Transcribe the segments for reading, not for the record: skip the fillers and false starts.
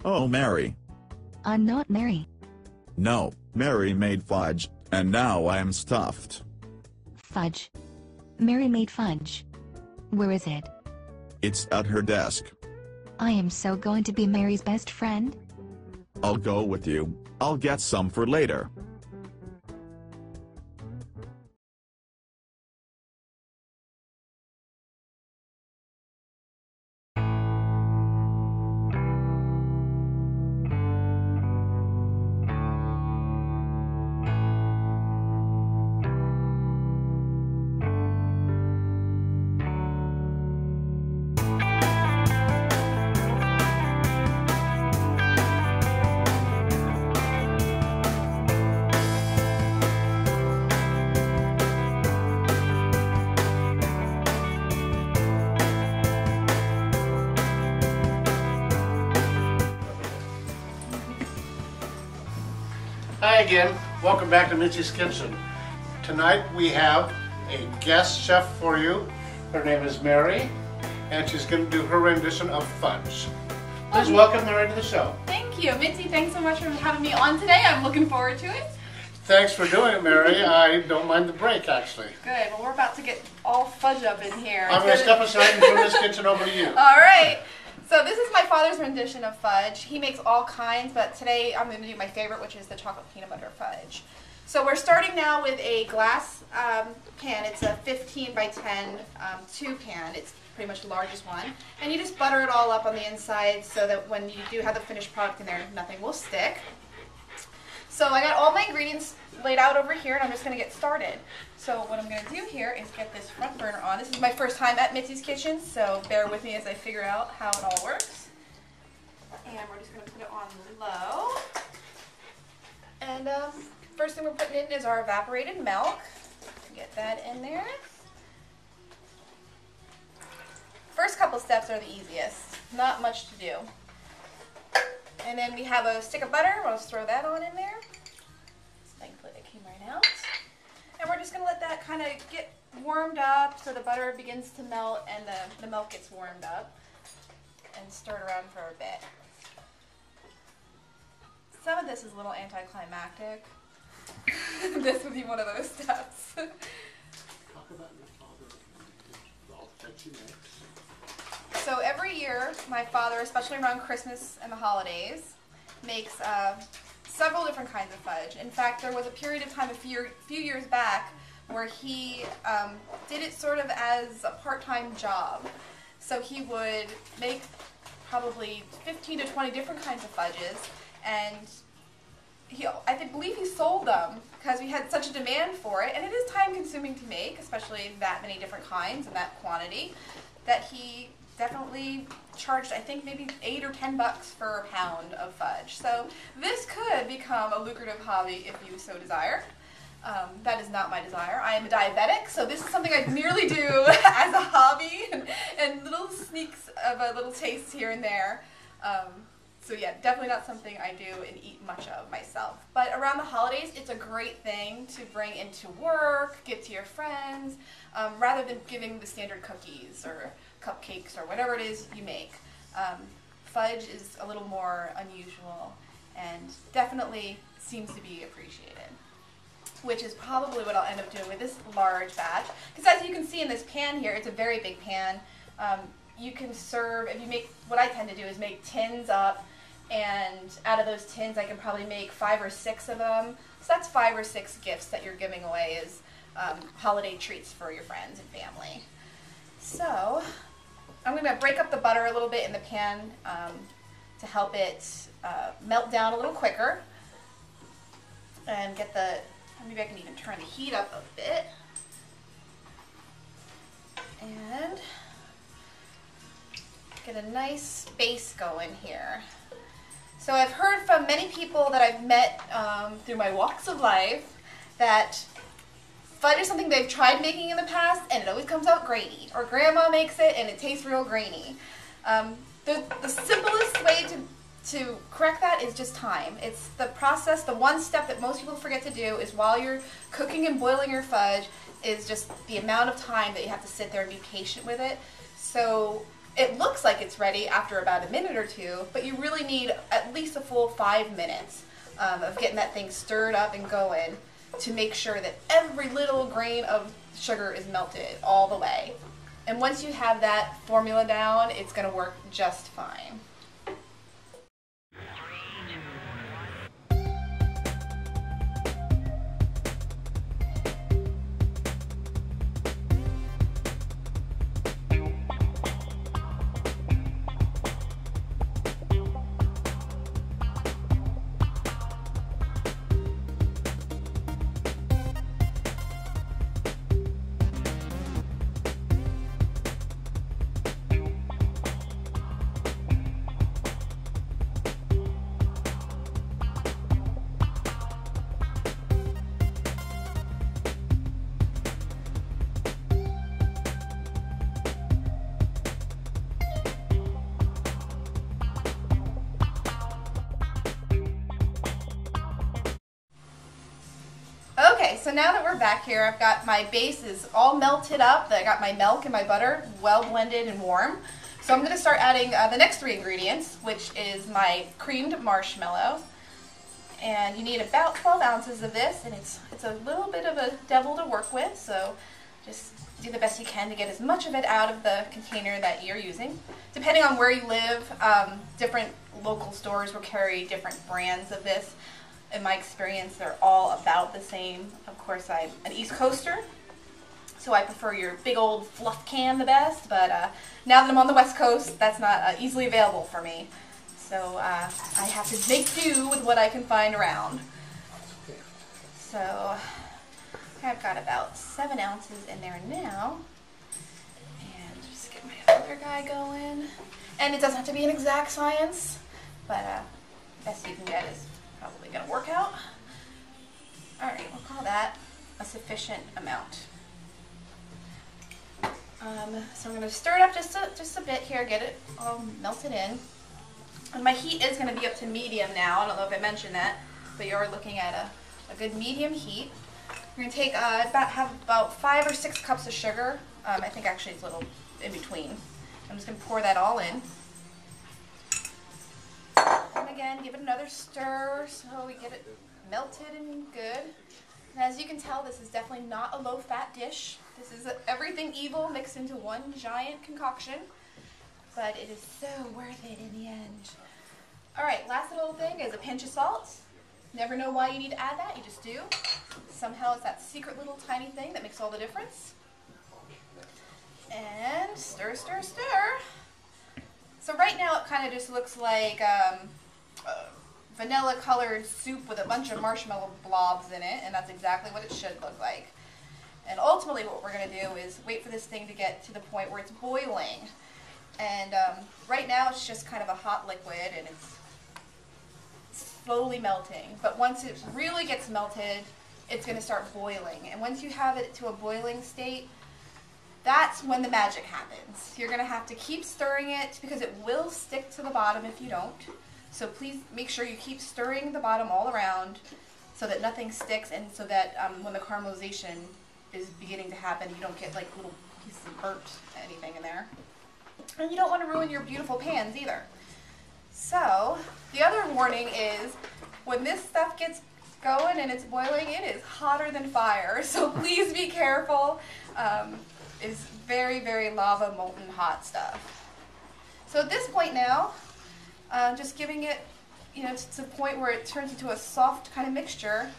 Oh, Mary. I'm not Mary. No, Mary made fudge, and now I am stuffed. Fudge. Mary made fudge. Where is it? It's at her desk. I am so going to be Mary's best friend. I'll go with you. I'll get some for later. Hi again, welcome back to Mitzi's Kitchen. Tonight we have a guest chef for you. Her name is Mary, and she's going to do her rendition of fudge. Please welcome Mary to the show. Thank you. Mitzi, thanks so much for having me on today. I'm looking forward to it. Thanks for doing it, Mary. I don't mind the break, actually. Good. Well, we're about to get all fudge up in here. I'm going to step aside and turn this kitchen over to you. All right. So this is my father's rendition of fudge. He makes all kinds, but today I'm going to do my favorite, which is the chocolate peanut butter fudge. So we're starting now with a glass pan. It's a 15 by 10 2 pan. It's pretty much the largest one. And you just butter it all up on the inside so that when you do have the finished product in there, nothing will stick. So I got all my ingredients laid out over here, and I'm just going to get started. So what I'm going to do here is get this front burner on. This is my first time at Mitzi's Kitchen, so bear with me as I figure out how it all works. And we're just going to put it on low. And first thing we're putting in is our evaporated milk. Get that in there. First couple steps are the easiest. Not much to do. And then we have a stick of butter. We'll just throw that on in there. Thankfully it came right out. And we're just going to let that kind of get warmed up so the butter begins to melt and the milk gets warmed up. And stir it around for a bit. Some of this is a little anticlimactic. This would be one of those steps. So every year, my father, especially around Christmas and the holidays, makes several different kinds of fudge. In fact, there was a period of time a few years back where he did it sort of as a part-time job. So he would make probably 15 to 20 different kinds of fudges, and I believe he sold them because we had such a demand for it, and it is time-consuming to make, especially that many different kinds and that quantity, that he definitely charged, I think, maybe $8 or $10 for a pound of fudge. So this could become a lucrative hobby if you so desire. That is not my desire. I am a diabetic, so this is something I merely do as a hobby and little sneaks of a little taste here and there. So yeah, definitely not something I do and eat much of myself. But around the holidays, it's a great thing to bring into work, give to your friends, rather than giving the standard cookies or cupcakes or whatever it is you make. Fudge is a little more unusual and definitely seems to be appreciated, which is probably what I'll end up doing with this large batch. Because as you can see in this pan here, it's a very big pan. You can serve, if you make, what I tend to do is make tins up, and out of those tins I can probably make 5 or 6 of them. So that's 5 or 6 gifts that you're giving away as holiday treats for your friends and family. So I'm going to break up the butter a little bit in the pan to help it melt down a little quicker, and get the, maybe I can even turn the heat up a bit, and get a nice base going here. So I've heard from many people that I've met through my walks of life that fudge is something they've tried making in the past and it always comes out grainy, or grandma makes it and it tastes real grainy. The simplest way to correct that is just time. It's the process, the one step that most people forget to do is while you're cooking and boiling your fudge is just the amount of time that you have to sit there and be patient with it. So It looks like it's ready after about a minute or two, but you really need at least a full 5 minutes of getting that thing stirred up and going to make sure that every little grain of sugar is melted all the way. And once you have that formula down, it's going to work just fine. Okay, so now that we're back here, I've got my base is all melted up. I got my milk and my butter well blended and warm. So I'm going to start adding the next 3 ingredients, which is my creamed marshmallow. And you need about 12 ounces of this, and it's a little bit of a devil to work with, so just do the best you can to get as much of it out of the container that you're using. Depending on where you live, different local stores will carry different brands of this. In my experience, they're all about the same. Of course, I'm an East Coaster, so I prefer your big old fluff can the best, but now that I'm on the West Coast, that's not easily available for me. So I have to make do with what I can find around. So I've got about 7 ounces in there now. And just get my other guy going. And it doesn't have to be an exact science, but best you can get is probably going to work out. Alright, we'll call that a sufficient amount. So I'm going to stir it up just a bit here, get it all melted in. And my heat is going to be up to medium now. I don't know if I mentioned that, but you're looking at a good medium heat. We're going to take have about 5 or 6 cups of sugar. I think actually it's a little in between. I'm just going to pour that all in. And again, give it another stir so we get it melted and good. And as you can tell, this is definitely not a low-fat dish. This is everything evil mixed into one giant concoction. But it is so worth it in the end. Alright, last little thing is a pinch of salt. Never know why you need to add that, you just do. Somehow it's that secret little tiny thing that makes all the difference. And stir, stir, stir. So right now it kind of just looks like vanilla colored soup with a bunch of marshmallow blobs in it, and that's exactly what it should look like. And ultimately what we're going to do is wait for this thing to get to the point where it's boiling. And right now it's just kind of a hot liquid and it's slowly melting. But once it really gets melted, it's going to start boiling. And once you have it to a boiling state, that's when the magic happens. You're going to have to keep stirring it because it will stick to the bottom if you don't. So please make sure you keep stirring the bottom all around so that nothing sticks and so that when the caramelization is beginning to happen, you don't get like little pieces of burnt anything in there. And you don't want to ruin your beautiful pans either. So, the other warning is, when this stuff gets going and it's boiling, it is hotter than fire. So please be careful. It's very, very lava molten hot stuff. So at this point now, just giving it, to the point where it turns into a soft kind of mixture.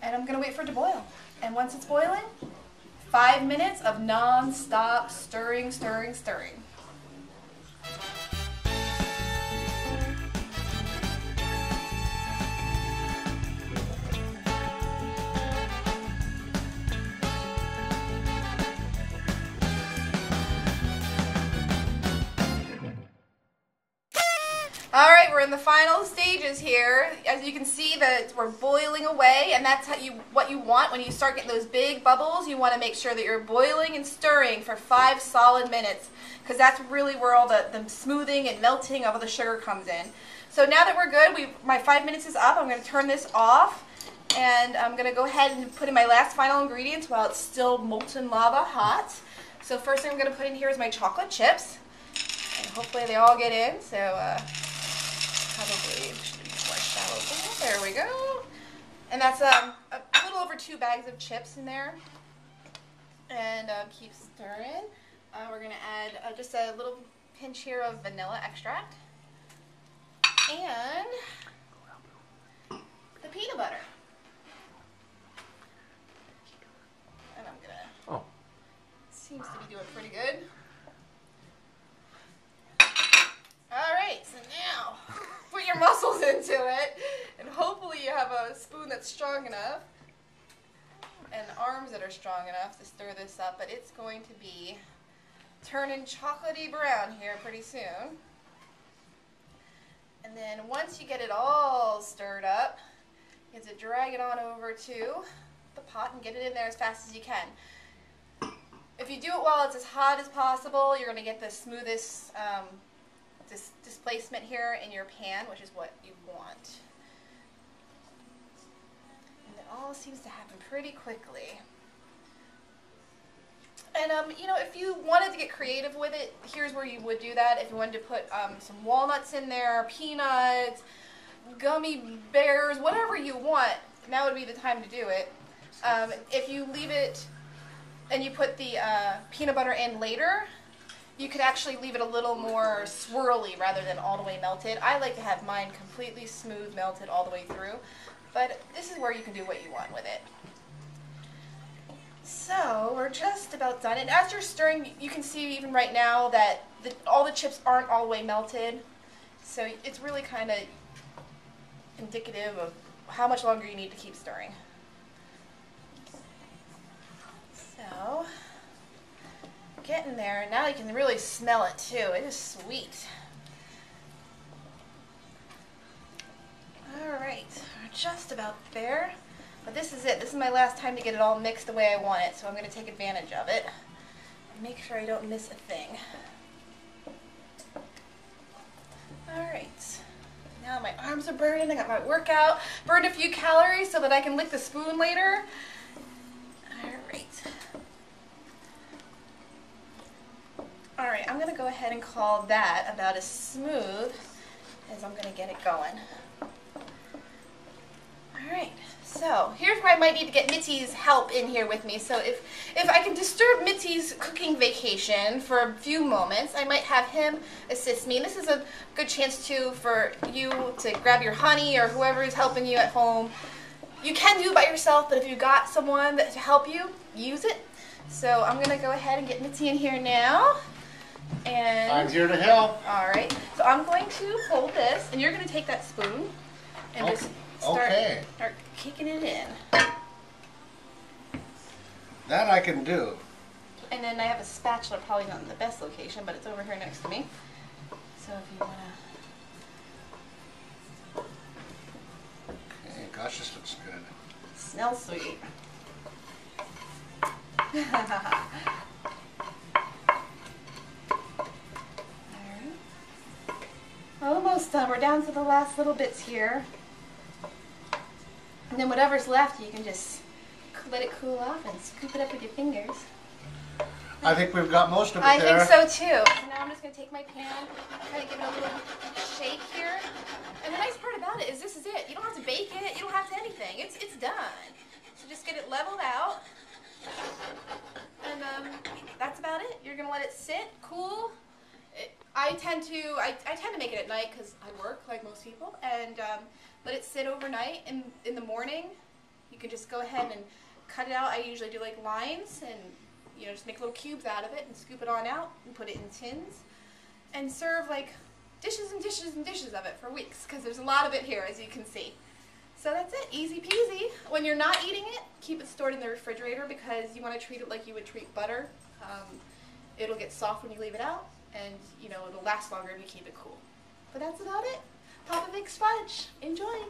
And I'm going to wait for it to boil. And once it's boiling, 5 minutes of non-stop stirring, stirring, stirring. Alright, we're in the final stages here. As you can see, that we're boiling away, and that's what you want when you start getting those big bubbles. You want to make sure that you're boiling and stirring for 5 solid minutes, because that's really where all the smoothing and melting of the sugar comes in. So now that we're good, my 5 minutes is up. I'm going to turn this off, and I'm going to go ahead and put in my last final ingredients while it's still molten lava hot. So first thing I'm going to put in here is my chocolate chips. And hopefully they all get in, so probably should flush that a little. There we go. And that's a little over 2 bags of chips in there. And keep stirring. We're going to add just a little pinch here of vanilla extract. And the peanut butter. And I'm going to... Oh. Seems to be doing pretty good. Alright, so now put your muscles into it, and hopefully you have a spoon that's strong enough and arms that are strong enough to stir this up, but it's going to be turning chocolatey brown here pretty soon. And then once you get it all stirred up, you have to drag it on over to the pot and get it in there as fast as you can. If you do it while it's as hot as possible, you're going to get the smoothest displacement here in your pan, which is what you want. And it all seems to happen pretty quickly. And you know, if you wanted to get creative with it, here's where you would do that. If you wanted to put some walnuts in there, peanuts, gummy bears, whatever you want, now would be the time to do it. If you leave it and you put the peanut butter in later, you could actually leave it a little more swirly rather than all the way melted. I like to have mine completely smooth, melted all the way through, but this is where you can do what you want with it. So we're just about done, and as you're stirring, you can see even right now that all the chips aren't all the way melted, so it's really kind of indicative of how much longer you need to keep stirring. So, getting there, and now you can really smell it too. It is sweet. Alright, we're just about there. But this is it. This is my last time to get it all mixed the way I want it, so I'm going to take advantage of it and make sure I don't miss a thing. Alright, now my arms are burning. I got my workout. Burned a few calories so that I can lick the spoon later. Alright. Alright, I'm going to go ahead and call that about as smooth as I'm going to get it going. Alright, so here's where I might need to get Mitzi's help in here with me. So if I can disturb Mitzi's cooking vacation for a few moments, I might have him assist me. And this is a good chance too for you to grab your honey or whoever is helping you at home. You can do it by yourself, but if you got someone to help you, use it. So I'm going to go ahead and get Mitzi in here now. And I'm here to help. Alright, so I'm going to hold this, and you're going to take that spoon and just start kicking it in. That I can do. And then I have a spatula, probably not in the best location, but it's over here next to me. So if you want to... Okay, gosh, this looks good. Smells sweet. Almost done. We're down to the last little bits here. And then whatever's left, you can just let it cool off and scoop it up with your fingers. I think we've got most of it there. I there. think so too. So now I'm just going to take my pan, kind of give it a little shake here. And the nice part about it is this is it. You don't have to bake it. You don't have to anything. It's done. So just get it leveled out. And that's about it. You're going to let it sit, cool. I tend to make it at night because I work like most people, and let it sit overnight. And in the morning, you can just go ahead and cut it out. I usually do like lines, and just make little cubes out of it and scoop it on out and put it in tins, and serve like dishes and dishes and dishes of it for weeks because there's a lot of it here, as you can see. So that's it, easy peasy. When you're not eating it, keep it stored in the refrigerator because you want to treat it like you would treat butter. It'll get soft when you leave it out. And, it'll last longer if you keep it cool. But that's about it. Papa Vic's Fudge. Enjoy!